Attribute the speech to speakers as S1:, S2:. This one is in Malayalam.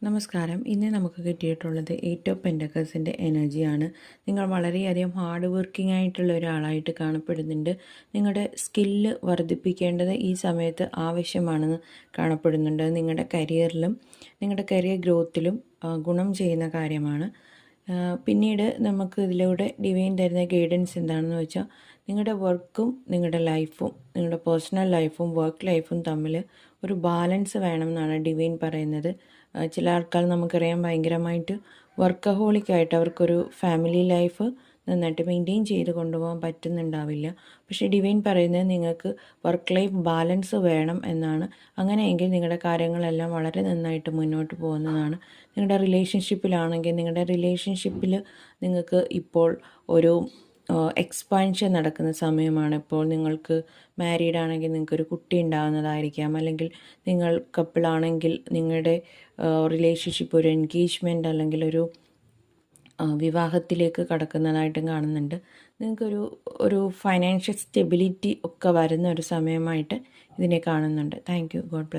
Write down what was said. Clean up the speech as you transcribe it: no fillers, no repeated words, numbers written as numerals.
S1: നമസ്കാരം. ഇന്ന് നമുക്ക് കിട്ടിയിട്ടുള്ളത് 8 ഓഫ് പെൻറ്റക്കിൾസിൻ്റെ എനർജിയാണ്. നിങ്ങൾ വളരെയധികം ഹാർഡ് വർക്കിംഗ് ആയിട്ടുള്ള ഒരാളായിട്ട് കാണപ്പെടുന്നുണ്ട്. നിങ്ങളുടെ സ്കില്ല് വർദ്ധിപ്പിക്കേണ്ടത് ഈ സമയത്ത് ആവശ്യമാണെന്ന് കാണപ്പെടുന്നുണ്ട്. നിങ്ങളുടെ കരിയറിലും നിങ്ങളുടെ കരിയർ ഗ്രോത്തിലും ഗുണം ചെയ്യുന്ന കാര്യമാണ്. പിന്നീട് നമുക്ക് ഇതിലൂടെ ഡിവൈൻ തരുന്ന ഗൈഡൻസ് എന്താണെന്ന് വെച്ചാൽ, നിങ്ങളുടെ വർക്കും നിങ്ങളുടെ ലൈഫും നിങ്ങളുടെ പേഴ്സണൽ ലൈഫും വർക്ക് ലൈഫും തമ്മിൽ ഒരു ബാലൻസ് വേണം എന്നാണ് ഡിവൈൻ പറയുന്നത്. ചില ആൾക്കാർ നമുക്കറിയാം ഭയങ്കരമായിട്ട് വർക്കഹോളിക്കായിട്ട് അവർക്കൊരു ഫാമിലി ലൈഫ് നന്നായിട്ട് മെയിൻറ്റെയിൻ ചെയ്ത് കൊണ്ടുപോകാൻ പറ്റുന്നുണ്ടാവില്ല. പക്ഷേ ഡിവൈൻ പറയുന്നത് നിങ്ങൾക്ക് വർക്ക് ലൈഫ് ബാലൻസ് വേണം എന്നാണ്. അങ്ങനെയെങ്കിൽ നിങ്ങളുടെ കാര്യങ്ങളെല്ലാം വളരെ നന്നായിട്ട് മുന്നോട്ട് പോകുന്നതാണ്. നിങ്ങളുടെ റിലേഷൻഷിപ്പിലാണെങ്കിൽ നിങ്ങളുടെ റിലേഷൻഷിപ്പിൽ നിങ്ങൾക്ക് ഇപ്പോൾ ഒരു എക്സ്പാൻഷൻ നടക്കുന്ന സമയമാണ്. ഇപ്പോൾ നിങ്ങൾക്ക് മാരീഡ് ആണെങ്കിൽ നിങ്ങൾക്കൊരു കുട്ടി ഉണ്ടാകുന്നതായിരിക്കാം, അല്ലെങ്കിൽ നിങ്ങൾ കപ്പിളാണെങ്കിൽ നിങ്ങളുടെ റിലേഷൻഷിപ്പ് ഒരു എൻഗേജ്മെൻറ്റ് അല്ലെങ്കിൽ ഒരു വിവാഹത്തിലേക്ക് കടക്കുന്നതായിട്ടും കാണുന്നുണ്ട്. നിങ്ങൾക്കൊരു ഒരു ഫൈനാൻഷ്യൽ സ്റ്റെബിലിറ്റി ഒക്കെ വരുന്ന ഒരു സമയമായിട്ട് ഇതിനെ കാണുന്നുണ്ട്. Thank you. God bless.